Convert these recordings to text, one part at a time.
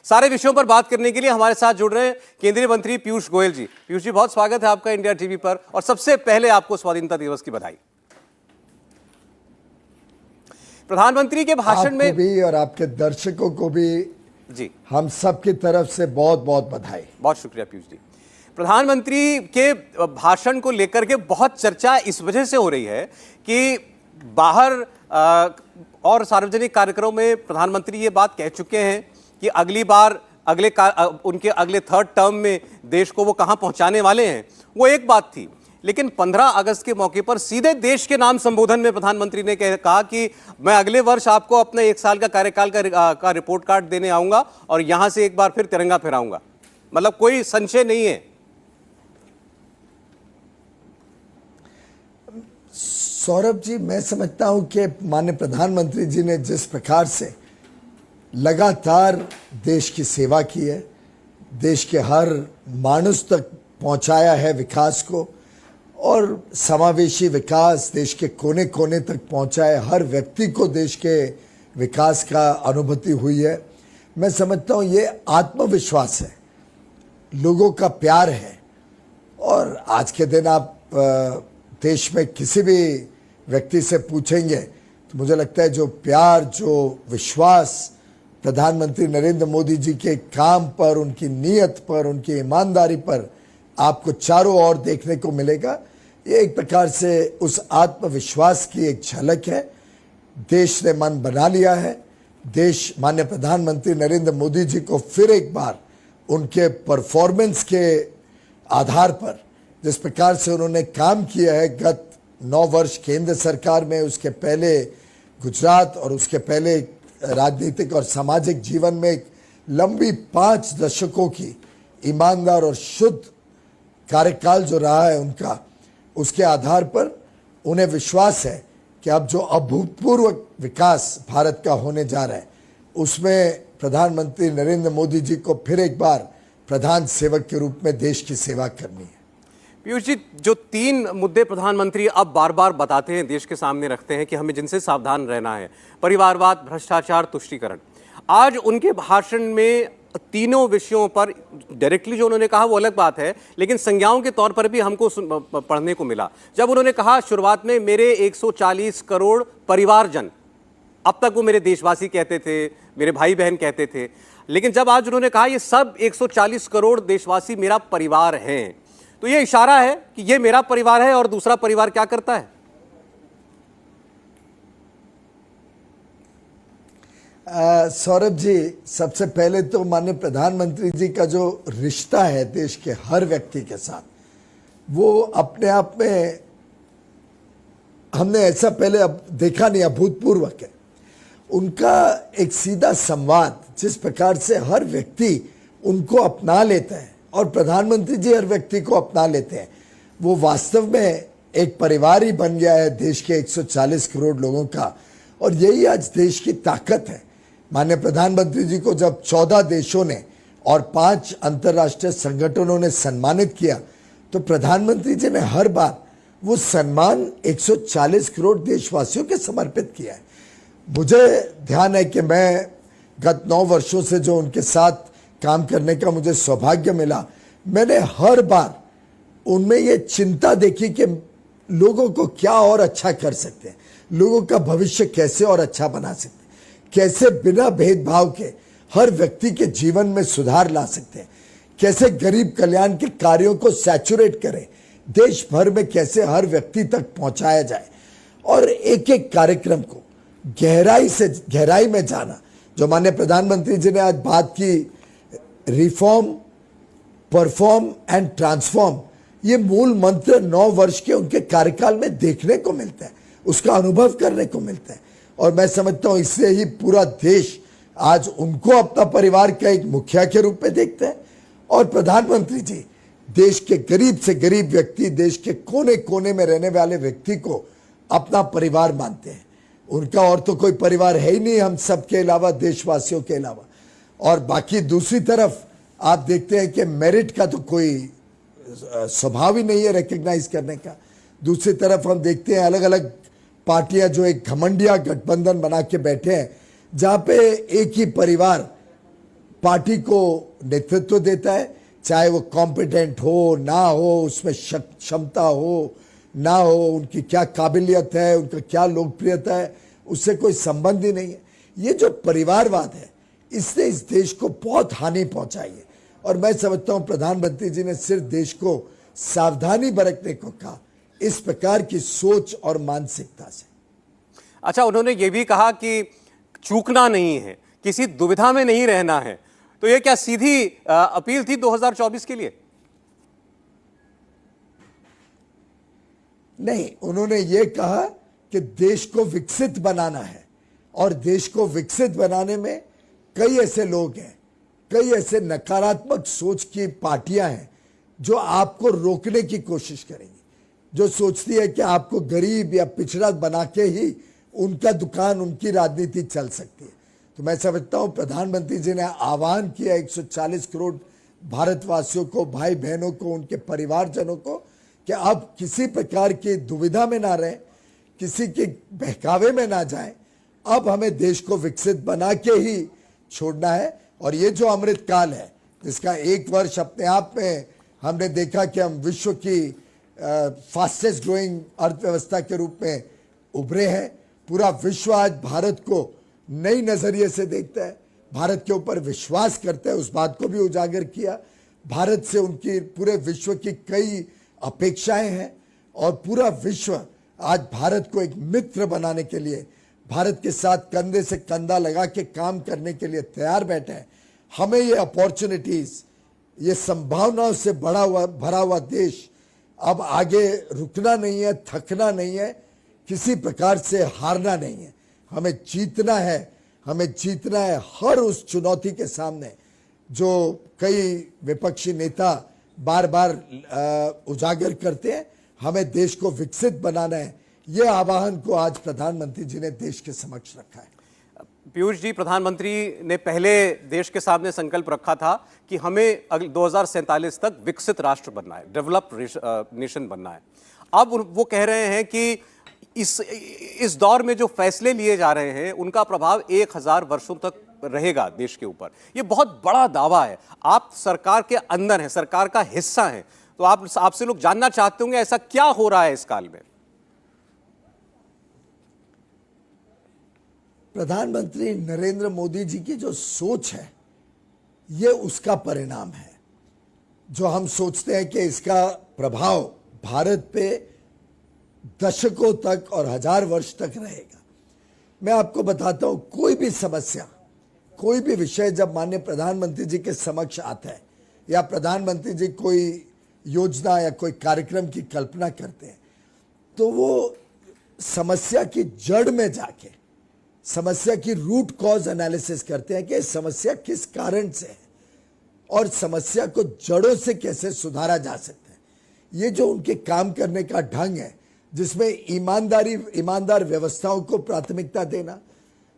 सारे विषयों पर बात करने के लिए हमारे साथ जुड़ रहे हैं केंद्रीय मंत्री पीयूष गोयल जी। पीयूष जी, बहुत स्वागत है आपका इंडिया टीवी पर, और सबसे पहले आपको स्वाधीनता दिवस की बधाई। प्रधानमंत्री के भाषण में भी और आपके दर्शकों को भी जी हम सब की तरफ से बहुत बहुत बधाई। बहुत शुक्रिया पीयूष जी। प्रधानमंत्री के भाषण को लेकर के बहुत चर्चा इस वजह से हो रही है कि बाहर और सार्वजनिक कार्यक्रमों में प्रधानमंत्री ये बात कह चुके हैं कि अगली बार उनके अगले थर्ड टर्म में देश को वो कहां पहुंचाने वाले हैं। वो एक बात थी, लेकिन 15 अगस्त के मौके पर सीधे देश के नाम संबोधन में प्रधानमंत्री ने कहा कि मैं अगले वर्ष आपको अपने 1 साल का कार्यकाल का रिपोर्ट कार्ड देने आऊंगा और यहां से एक बार फिर तिरंगा फहराऊंगा। मतलब कोई संशय नहीं है। सौरभ जी, मैं समझता हूं कि माननीय प्रधानमंत्री जी ने जिस प्रकार से लगातार देश की सेवा की है, देश के हर मानुष तक पहुंचाया है विकास को, और समावेशी विकास देश के कोने कोने तक पहुंचा है, हर व्यक्ति को देश के विकास का अनुभूति हुई है। मैं समझता हूं ये आत्मविश्वास है, लोगों का प्यार है। और आज के दिन आप देश में किसी भी व्यक्ति से पूछेंगे तो मुझे लगता है जो प्यार, जो विश्वास प्रधानमंत्री नरेंद्र मोदी जी के काम पर, उनकी नीयत पर, उनकी ईमानदारी पर आपको चारों ओर देखने को मिलेगा। ये एक प्रकार से उस आत्मविश्वास की एक झलक है। देश ने मन बना लिया है। देश माननीय प्रधानमंत्री नरेंद्र मोदी जी को फिर एक बार उनके परफॉर्मेंस के आधार पर, जिस प्रकार से उन्होंने काम किया है गत 9 वर्ष केंद्र सरकार में, उसके पहले गुजरात और उसके पहले राजनीतिक और सामाजिक जीवन में एक लंबी 5 दशकों की ईमानदार और शुद्ध कार्यकाल जो रहा है उनका, उसके आधार पर उन्हें विश्वास है कि अब जो अभूतपूर्व विकास भारत का होने जा रहा है उसमें प्रधानमंत्री नरेंद्र मोदी जी को फिर एक बार प्रधान सेवक के रूप में देश की सेवा करनी है। पीयूष जी, जो 3 मुद्दे प्रधानमंत्री अब बार बार बताते हैं, देश के सामने रखते हैं कि हमें जिनसे सावधान रहना है, परिवारवाद, भ्रष्टाचार, तुष्टीकरण। आज उनके भाषण में तीनों विषयों पर डायरेक्टली जो उन्होंने कहा वो अलग बात है, लेकिन संज्ञाओं के तौर पर भी हमको पढ़ने को मिला। जब उन्होंने कहा शुरुआत में मेरे 140 करोड़ परिवारजन, अब तक वो मेरे देशवासी कहते थे, मेरे भाई बहन कहते थे, लेकिन जब आज उन्होंने कहा ये सब 140 करोड़ देशवासी मेरा परिवार हैं, तो ये इशारा है कि ये मेरा परिवार है और दूसरा परिवार क्या करता है। सौरभ जी, सबसे पहले तो माननीय प्रधानमंत्री जी का जो रिश्ता है देश के हर व्यक्ति के साथ, वो अपने आप में हमने ऐसा पहले अब देखा नहीं, अभूतपूर्व है। उनका एक सीधा संवाद, जिस प्रकार से हर व्यक्ति उनको अपना लेता है और प्रधानमंत्री जी हर व्यक्ति को अपना लेते हैं, वो वास्तव में एक परिवार ही बन गया है देश के 140 करोड़ लोगों का। और यही आज देश की ताकत है। माननीय प्रधानमंत्री जी को जब 14 देशों ने और 5 अंतर्राष्ट्रीय संगठनों ने सम्मानित किया, तो प्रधानमंत्री जी ने हर बार वो सम्मान 140 करोड़ देशवासियों के समर्पित किया है। मुझे ध्यान है कि मैं गत 9 वर्षों से जो उनके साथ काम करने का मुझे सौभाग्य मिला, मैंने हर बार उनमें ये चिंता देखी कि लोगों को क्या और अच्छा कर सकते हैं, लोगों का भविष्य कैसे और अच्छा बना सकते हैं, कैसे बिना भेदभाव के हर व्यक्ति के जीवन में सुधार ला सकते हैं, कैसे गरीब कल्याण के कार्यों को सैचुरेट करें, देश भर में कैसे हर व्यक्ति तक पहुंचाया जाए, और एक एक कार्यक्रम को गहराई में जाना। जो माननीय प्रधानमंत्री जी ने आज बात की, रिफॉर्म, परफॉर्म एंड ट्रांसफॉर्म, ये मूल मंत्र 9 वर्ष के उनके कार्यकाल में देखने को मिलता है, उसका अनुभव करने को मिलता है। और मैं समझता हूं इससे ही पूरा देश आज उनको अपना परिवार का एक मुखिया के रूप में देखता है। और प्रधानमंत्री जी देश के गरीब से गरीब व्यक्ति, देश के कोने कोने में रहने वाले व्यक्ति को अपना परिवार मानते हैं। उनका और तो कोई परिवार है ही नहीं हम सबके अलावा, देशवासियों के अलावा। और बाकी दूसरी तरफ आप देखते हैं कि मेरिट का तो कोई स्वभाव ही नहीं है रिकग्नाइज करने का। दूसरी तरफ हम देखते हैं अलग अलग पार्टियां जो एक घमंडिया गठबंधन बना के बैठे हैं, जहां पे एक ही परिवार पार्टी को नेतृत्व देता है, चाहे वो कॉम्पिटेंट हो ना हो, उसमें क्षमता हो ना हो, उनकी क्या काबिलियत है, उनका क्या लोकप्रियता है, उससे कोई संबंध ही नहीं है। ये जो परिवारवाद है, इसने इस देश को बहुत हानि पहुंचाई है। और मैं समझता हूं प्रधानमंत्री जी ने सिर्फ देश को सावधानी बरतने को कहा, इस प्रकार की सोच और मानसिकता से। अच्छा, उन्होंने ये भी कहा कि चूकना नहीं है, किसी दुविधा में नहीं रहना है, तो ये क्या सीधी अपील थी 2024 के लिए? नहीं, उन्होंने ये कहा कि देश को विकसित बनाना है, और देश को विकसित बनाने में कई ऐसे लोग हैं, कई ऐसे नकारात्मक सोच की पार्टियां हैं जो आपको रोकने की कोशिश करेंगी, जो सोचती है कि आपको गरीब या पिछड़ा बना के ही उनका दुकान, उनकी राजनीति चल सकती है। तो मैं समझता हूं प्रधानमंत्री जी ने आह्वान किया 140 करोड़ भारतवासियों को, भाई बहनों को, उनके परिवारजनों को, कि अब किसी प्रकार की दुविधा में ना रहें, किसी के बहकावे में ना जाएं। अब हमें देश को विकसित बना के ही छोड़ना है। और ये जो अमृत काल है, जिसका 1 वर्ष अपने आप में हमने देखा कि हम विश्व की फास्टेस्ट ग्रोइंग अर्थव्यवस्था के रूप में उभरे हैं। पूरा विश्व आज भारत को नई नजरिए से देखता है, भारत के ऊपर विश्वास करता है, उस बात को भी उजागर किया। भारत से उनकी पूरे विश्व की कई अपेक्षाएं हैं, और पूरा विश्व आज भारत को एक मित्र बनाने के लिए, भारत के साथ कंधे से कंधा लगा के काम करने के लिए तैयार बैठा है। हमें ये अपॉर्चुनिटीज, ये संभावनाओं से भरा हुआ देश अब आगे रुकना नहीं है, थकना नहीं है, किसी प्रकार से हारना नहीं है। हमें जीतना है, हमें जीतना है हर उस चुनौती के सामने जो कई विपक्षी नेता बार बार उजागर करते हैं। हमें देश को विकसित बनाना है, ये आह्वान को आज प्रधानमंत्री जी ने देश के समक्ष रखा है। पीयूष जी, प्रधानमंत्री ने पहले देश के सामने संकल्प रखा था कि हमें अगले 2047 तक विकसित राष्ट्र बनना है, डेवलप्ड नेशन बनना है। अब वो कह रहे हैं कि इस दौर में जो फैसले लिए जा रहे हैं उनका प्रभाव 1000 वर्षों तक रहेगा देश के ऊपर। ये बहुत बड़ा दावा है। आप सरकार के अंदर हैं, सरकार का हिस्सा हैं, तो आपसे लोग जानना चाहते होंगे ऐसा क्या हो रहा है इस काल में। प्रधानमंत्री नरेंद्र मोदी जी की जो सोच है, ये उसका परिणाम है। जो हम सोचते हैं कि इसका प्रभाव भारत पे दशकों तक और 1000 वर्ष तक रहेगा। मैं आपको बताता हूं, कोई भी समस्या, कोई भी विषय जब माननीय प्रधानमंत्री जी के समक्ष आता है, या प्रधानमंत्री जी कोई योजना या कोई कार्यक्रम की कल्पना करते हैं, तो वो समस्या की जड़ में जाके समस्या की रूट कॉज एनालिसिस करते हैं कि समस्या किस कारण से है और समस्या को जड़ों से कैसे सुधारा जा सकता है। ये जो उनके काम करने का ढंग है, जिसमें ईमानदार व्यवस्थाओं को प्राथमिकता देना,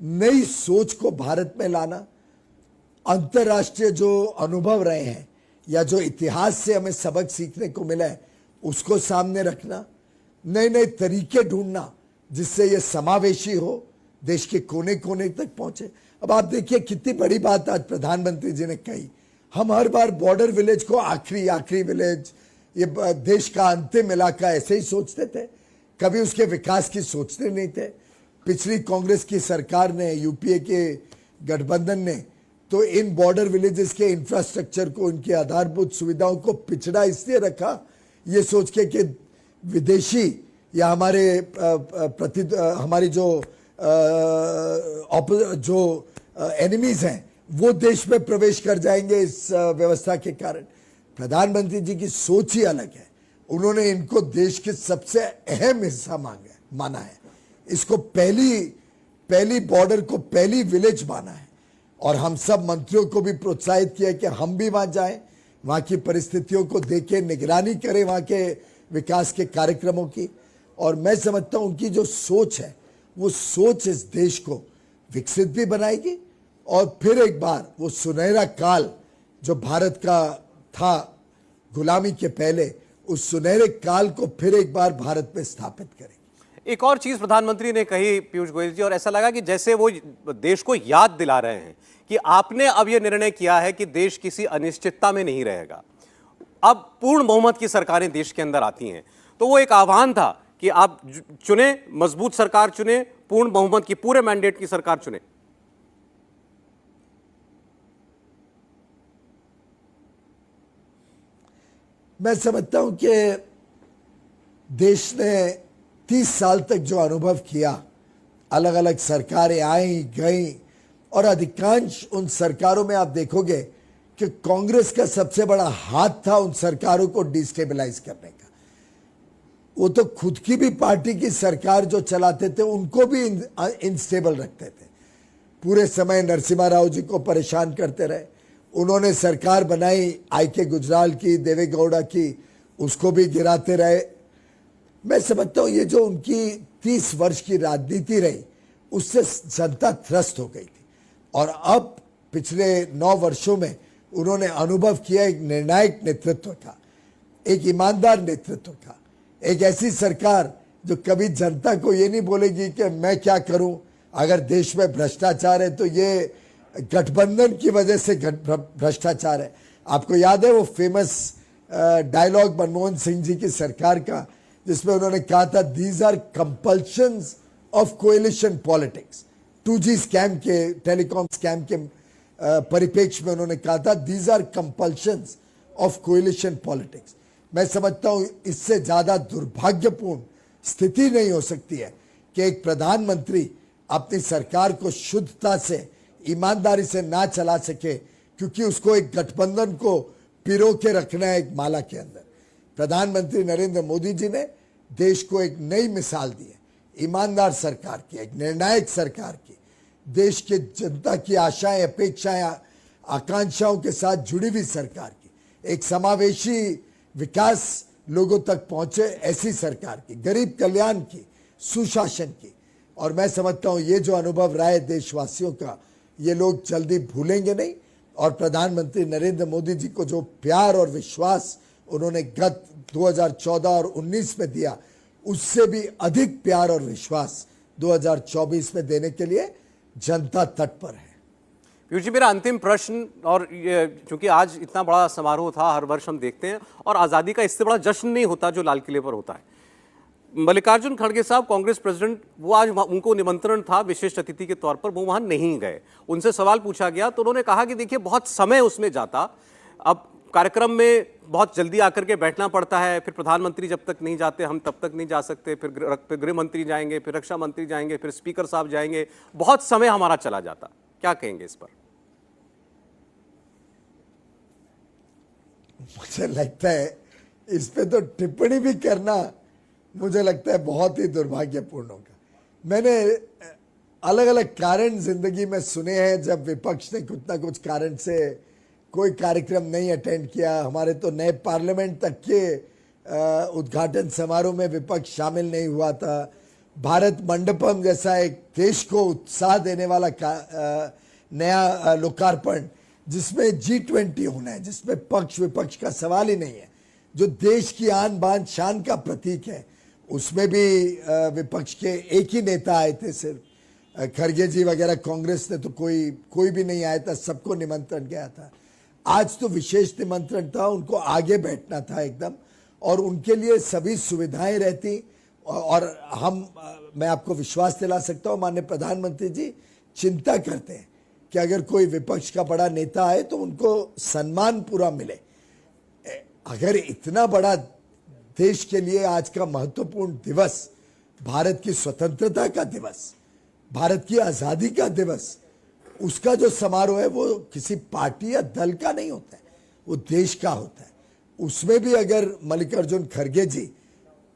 नई सोच को भारत में लाना, अंतर्राष्ट्रीय जो अनुभव रहे हैं या जो इतिहास से हमें सबक सीखने को मिला है उसको सामने रखना, नए नए तरीके ढूंढना जिससे ये समावेशी हो, देश के कोने कोने तक पहुंचे। अब आप देखिए कितनी बड़ी बात आज प्रधानमंत्री जी ने कही। हम हर बार बॉर्डर विलेज को आखिरी विलेज, ये देश का अंतिम इलाका ऐसे ही सोचते थे, कभी उसके विकास की सोचते नहीं थे। पिछली कांग्रेस की सरकार ने, यूपीए के गठबंधन ने तो इन बॉर्डर विलेजेस के इंफ्रास्ट्रक्चर को, उनकी आधारभूत सुविधाओं को पिछड़ा इसलिए रखा, ये सोच के कि विदेशी या हमारी जो एनिमीज हैं वो देश में प्रवेश कर जाएंगे इस व्यवस्था के कारण। प्रधानमंत्री जी की सोच ही अलग है। उन्होंने इनको देश के सबसे अहम हिस्सा माना है। इसको पहली बॉर्डर को पहली विलेज माना है, और हम सब मंत्रियों को भी प्रोत्साहित किया कि हम भी वहां जाएं, वहां की परिस्थितियों को देखें, निगरानी करें वहां के विकास के कार्यक्रमों की। और मैं समझता हूं उनकी जो सोच है, वो सोच इस देश को विकसित भी बनाएगी, और फिर एक बार वो सुनहरा काल जो भारत का था गुलामी के पहले, उस सुनहरे काल को फिर एक बार भारत में स्थापित करेंगे। एक और चीज प्रधानमंत्री ने कही पीयूष गोयल जी, और ऐसा लगा कि जैसे वो देश को याद दिला रहे हैं कि आपने अब यह निर्णय किया है कि देश किसी अनिश्चितता में नहीं रहेगा, अब पूर्ण बहुमत की सरकारें देश के अंदर आती हैं, तो वो एक आह्वान था कि आप चुने, मजबूत सरकार चुने, पूर्ण बहुमत की, पूरे मैंडेट की सरकार चुने। मैं समझता हूं कि देश ने 30 साल तक जो अनुभव किया, अलग अलग सरकारें आई गई, और अधिकांश उन सरकारों में आप देखोगे कि कांग्रेस का सबसे बड़ा हाथ था उन सरकारों को डिस्टेबलाइज करने का। वो तो खुद की भी पार्टी की सरकार जो चलाते थे उनको भी इनस्टेबल रखते थे, पूरे समय नरसिम्हा राव जी को परेशान करते रहे। उन्होंने सरकार बनाई, आई.के. गुजराल की, देवे गौड़ा की, उसको भी गिराते रहे। मैं समझता हूं ये जो उनकी 30 वर्ष की राजनीति रही, उससे जनता त्रस्त हो गई थी, और अब पिछले 9 वर्षों में उन्होंने अनुभव किया एक निर्णायक नेतृत्व का, एक ईमानदार नेतृत्व का, एक ऐसी सरकार जो कभी जनता को ये नहीं बोलेगी कि मैं क्या करूं, अगर देश में भ्रष्टाचार है तो ये गठबंधन की वजह से भ्रष्टाचार है। आपको याद है वो फेमस डायलॉग मनमोहन सिंह जी की सरकार का, जिसमें उन्होंने कहा था these are compulsions of coalition politics. 2G scam के, टेलीकॉम स्कैम के परिप्रेक्ष्य में उन्होंने कहा था these are compulsions of coalition politics. मैं समझता हूं इससे ज्यादा दुर्भाग्यपूर्ण स्थिति नहीं हो सकती है कि एक प्रधानमंत्री अपनी सरकार को शुद्धता से, ईमानदारी से ना चला सके, क्योंकि उसको एक गठबंधन को पिरो के रखना है एक माला के अंदर। प्रधानमंत्री नरेंद्र मोदी जी ने देश को एक नई मिसाल दी है, ईमानदार सरकार की, एक निर्णायक सरकार की, देश के जनता की आशाएं, अपेक्षाएं, आकांक्षाओं के साथ जुड़ी हुई सरकार की, एक समावेशी विकास लोगों तक पहुंचे ऐसी सरकार की, गरीब कल्याण की, सुशासन की। और मैं समझता हूं ये जो अनुभव रहा है देशवासियों का, ये लोग जल्दी भूलेंगे नहीं, और प्रधानमंत्री नरेंद्र मोदी जी को जो प्यार और विश्वास उन्होंने गत 2014 और 19 में दिया, उससे भी अधिक प्यार और विश्वास 2024 में देने के लिए जनता तत्पर है। पीयूष जी, मेरा अंतिम प्रश्न, और चूंकि आज इतना बड़ा समारोह था, हर वर्ष हम देखते हैं, और आज़ादी का इससे बड़ा जश्न नहीं होता जो लाल किले पर होता है। मल्लिकार्जुन खड़गे साहब, कांग्रेस प्रेसिडेंट, वो आज, उनको निमंत्रण था विशेष अतिथि के तौर पर, वो वहां नहीं गए। उनसे सवाल पूछा गया तो उन्होंने कहा कि देखिए बहुत समय उसमें जाता, अब कार्यक्रम में बहुत जल्दी आकर के बैठना पड़ता है, फिर प्रधानमंत्री जब तक नहीं जाते हम तब तक नहीं जा सकते, फिर गृह मंत्री जाएंगे, फिर रक्षा मंत्री जाएंगे, फिर स्पीकर साहब जाएंगे, बहुत समय हमारा चला जाता। क्या कहेंगे इस पर? मुझे लगता है इस पे तो टिप्पणी भी करना, मुझे लगता है बहुत ही दुर्भाग्यपूर्ण होगा। मैंने अलग अलग कारण जिंदगी में सुने हैं जब विपक्ष ने कुछ ना कुछ कारण से कोई कार्यक्रम नहीं अटेंड किया। हमारे तो नए पार्लियामेंट तक के उद्घाटन समारोह में विपक्ष शामिल नहीं हुआ था। भारत मंडपम जैसा एक देश को उत्साह देने वाला नया लोकार्पण, जिसमें G20 होना है, जिसमें पक्ष विपक्ष का सवाल ही नहीं है, जो देश की आन बान शान का प्रतीक है, उसमें भी विपक्ष के एक ही नेता आए थे सिर्फ। खड़गे जी वगैरह कांग्रेस ने तो कोई भी नहीं आया था, सबको निमंत्रण गया था। आज तो विशेष निमंत्रण था, उनको आगे बैठना था एकदम, और उनके लिए सभी सुविधाएं रहती। और मैं आपको विश्वास दिला सकता हूं, माननीय प्रधानमंत्री जी चिंता करते हैं कि अगर कोई विपक्ष का बड़ा नेता आए तो उनको सम्मान पूरा मिले। अगर इतना बड़ा देश के लिए आज का महत्वपूर्ण दिवस, भारत की स्वतंत्रता का दिवस, भारत की आजादी का दिवस, उसका जो समारोह है वो किसी पार्टी या दल का नहीं होता है, वो देश का होता है। उसमें भी अगर मल्लिकार्जुन खड़गे जी,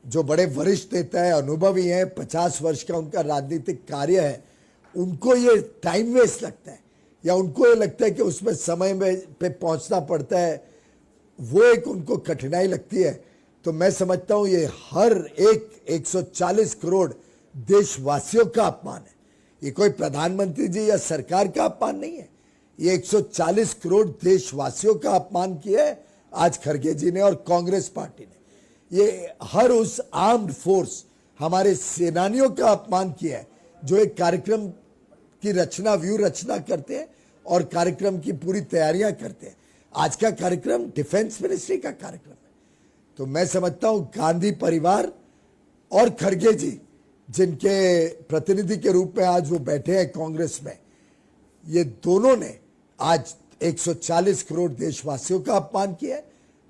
जो बड़े वरिष्ठ नेता है, अनुभवी हैं, 50 वर्ष का उनका राजनीतिक कार्य है, उनको ये टाइम वेस्ट लगता है, या उनको ये लगता है कि उसमें समय पे पहुंचना पड़ता है, वो एक उनको कठिनाई लगती है, तो मैं समझता हूं ये हर एक 140 करोड़ देशवासियों का अपमान है। ये कोई प्रधानमंत्री जी या सरकार का अपमान नहीं है, ये 140 करोड़ देशवासियों का अपमान किया है आज खड़गे जी ने और कांग्रेस पार्टी ने। ये हर उस आर्म्ड फोर्स, हमारे सेनानियों का अपमान किया है जो एक कार्यक्रम की रचना, व्यू रचना करते हैं और कार्यक्रम की पूरी तैयारियां करते हैं। आज का कार्यक्रम डिफेंस मिनिस्ट्री का कार्यक्रम है। तो मैं समझता हूं गांधी परिवार और खड़गे जी, जिनके प्रतिनिधि के रूप में आज वो बैठे हैं कांग्रेस में, ये दोनों ने आज 140 करोड़ देशवासियों का अपमान किया है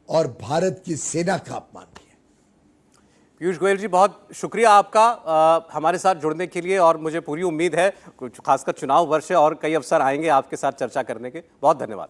और भारत की सेना का अपमान किया। पीयूष गोयल जी, बहुत शुक्रिया आपका हमारे साथ जुड़ने के लिए, और मुझे पूरी उम्मीद है, खासकर चुनाव वर्ष है और कई अवसर आएंगे आपके साथ चर्चा करने के। बहुत धन्यवाद।